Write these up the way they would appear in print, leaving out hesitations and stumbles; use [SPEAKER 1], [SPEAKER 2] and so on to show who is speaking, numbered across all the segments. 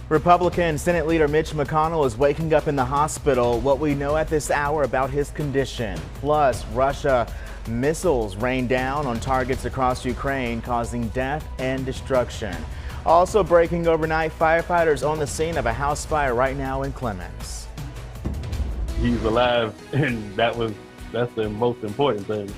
[SPEAKER 1] Republican Senate Leader Mitch McConnell is waking up in the hospital. What we know at this hour about his condition. Plus, Russia missiles rain down on targets across Ukraine, causing death and destruction. Also breaking overnight, firefighters on the scene of a house fire right now in Clemens.
[SPEAKER 2] He's alive, and that's the most important thing.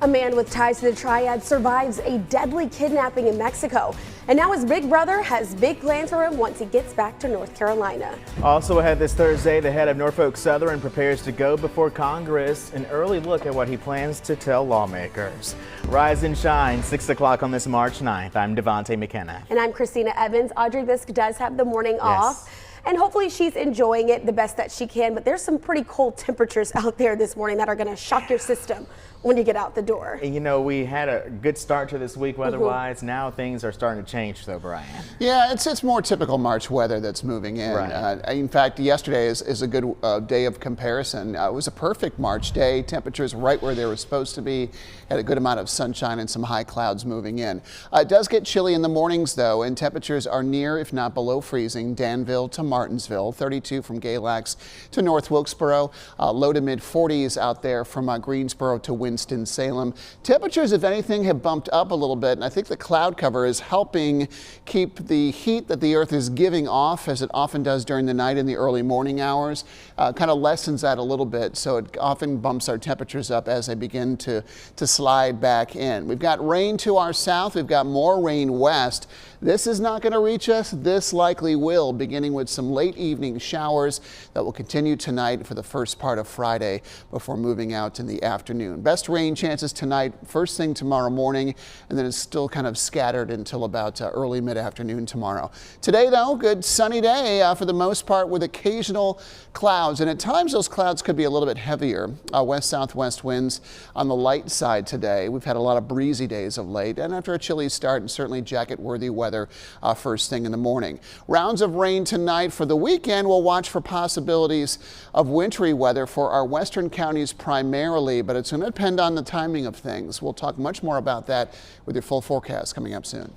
[SPEAKER 3] A man with ties to the Triad survives a deadly kidnapping in Mexico. And now his big brother has big plans for him once he gets back to North Carolina.
[SPEAKER 1] Also ahead this Thursday, the head of Norfolk Southern prepares to go before Congress. An early look at what he plans to tell lawmakers. Rise and shine, 6 o'clock on this March 9th. I'm Devontae McKenna.
[SPEAKER 3] And I'm Christina Evans. Audrey Bisk does have the morning off. And hopefully she's enjoying it the best that she can. But there's some pretty cold temperatures out there this morning that are going to shock your system when you get out the door.
[SPEAKER 1] You know, we had a good start to this week weather-wise. Now things are starting to change, though, Brian.
[SPEAKER 4] Yeah, it's more typical March weather that's moving in.
[SPEAKER 1] Right.
[SPEAKER 4] In fact, yesterday is a good day of comparison. It was a perfect March day. Temperatures right where they were supposed to be. Had a good amount of sunshine and some high clouds moving in. It does get chilly in the mornings, though, and temperatures are near, if not below freezing. Danville to Martinsville, 32 from Galax to North Wilkesboro. Low to mid 40s out there from Greensboro to Winston-Salem. Temperatures, if anything, have bumped up a little bit, and I think the cloud cover is helping keep the heat that the earth is giving off, as it often does during the night in the early morning hours, kind of lessens that a little bit, so it often bumps our temperatures up as they begin to slide back in. We've got rain to our south. We've got more rain west. This is not going to reach us. This likely will, beginning with some late evening showers that will continue tonight for the first part of Friday before moving out in the afternoon. Best rain chances tonight, first thing tomorrow morning, and then it's still kind of scattered until about early mid-afternoon tomorrow. Today, though, good sunny day for the most part with occasional clouds, and at times those clouds could be a little bit heavier. West-southwest winds on the light side today. We've had a lot of breezy days of late, and after a chilly start, and certainly jacket-worthy weather first thing in the morning. Rounds of rain tonight. For the weekend, we'll watch for possibilities of wintry weather for our western counties primarily, but it's going to depend on the timing of things. We'll talk much more about that with your full forecast coming up soon.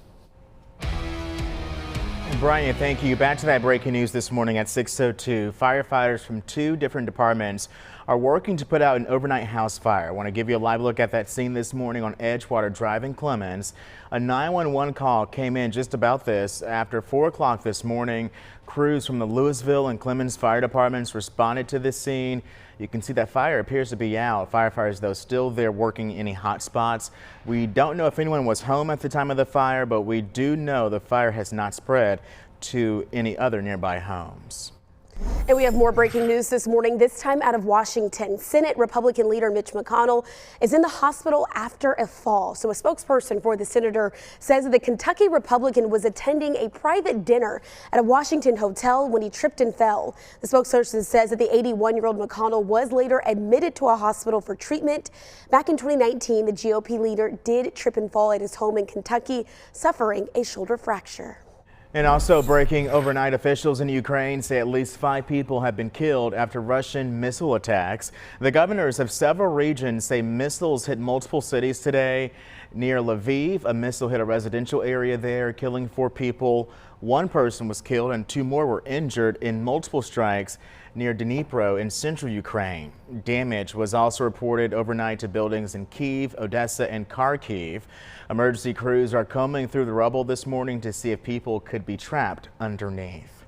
[SPEAKER 1] Brian, thank you. Back to that breaking news this morning at 6:02. Firefighters from 2 different departments are working to put out an overnight house fire. I want to give you a live look at that scene this morning on Edgewater Drive in Clemens. A 911 call came in just about this. After 4 o'clock this morning, crews from the Louisville and Clemens fire departments responded to this scene. You can see that fire appears to be out. Firefighters, though, still there working any hot spots. We don't know if anyone was home at the time of the fire, but we do know the fire has not spread to any other nearby homes.
[SPEAKER 3] And we have more breaking news this morning, this time out of Washington. Senate Republican leader Mitch McConnell is in the hospital after a fall. So a spokesperson for the senator says that the Kentucky Republican was attending a private dinner at a Washington hotel when he tripped and fell. The spokesperson says that the 81-year-old McConnell was later admitted to a hospital for treatment. Back in 2019, the GOP leader did trip and fall at his home in Kentucky, suffering a shoulder fracture.
[SPEAKER 1] And also breaking overnight, officials in Ukraine say at least 5 people have been killed after Russian missile attacks. The governors of several regions say missiles hit multiple cities today. Near Lviv, a missile hit a residential area there, killing 4 people. 1 person was killed and 2 more were injured in multiple strikes near Dnipro in central Ukraine. Damage was also reported overnight to buildings in Kyiv, Odessa, and Kharkiv. Emergency crews are combing through the rubble this morning to see if people could be trapped underneath.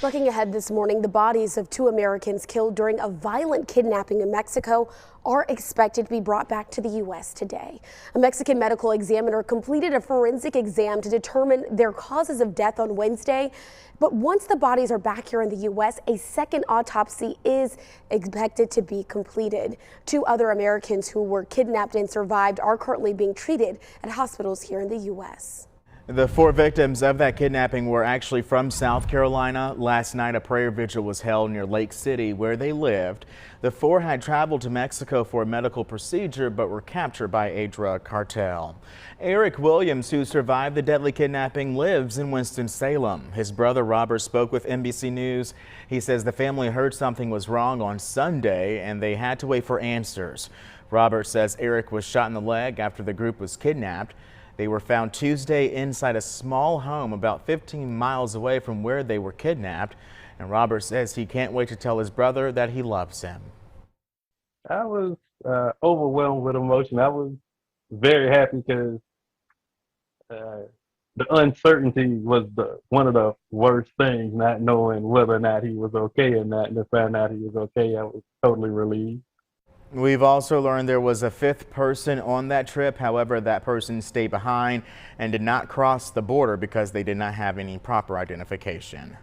[SPEAKER 3] Looking ahead this morning, the bodies of 2 Americans killed during a violent kidnapping in Mexico are expected to be brought back to the U.S. today. A Mexican medical examiner completed a forensic exam to determine their causes of death on Wednesday. But once the bodies are back here in the U.S., a second autopsy is expected to be completed. 2 other Americans who were kidnapped and survived are currently being treated at hospitals here in the U.S.
[SPEAKER 1] The 4 victims of that kidnapping were actually from South Carolina. Last night, a prayer vigil was held near Lake City, where they lived. The 4 had traveled to Mexico for a medical procedure, but were captured by a drug cartel. Eric Williams, who survived the deadly kidnapping, lives in Winston-Salem. His brother Robert spoke with NBC News. He says the family heard something was wrong on Sunday, and they had to wait for answers. Robert says Eric was shot in the leg after the group was kidnapped. They were found Tuesday inside a small home about 15 miles away from where they were kidnapped. And Robert says he can't wait to tell his brother that he loves him.
[SPEAKER 2] I was overwhelmed with emotion. I was very happy because the uncertainty was one of the worst things, not knowing whether or not he was okay or not. And to find out he was okay, I was totally relieved.
[SPEAKER 1] We've also learned there was a fifth person on that trip. However, that person stayed behind and did not cross the border because they did not have any proper identification.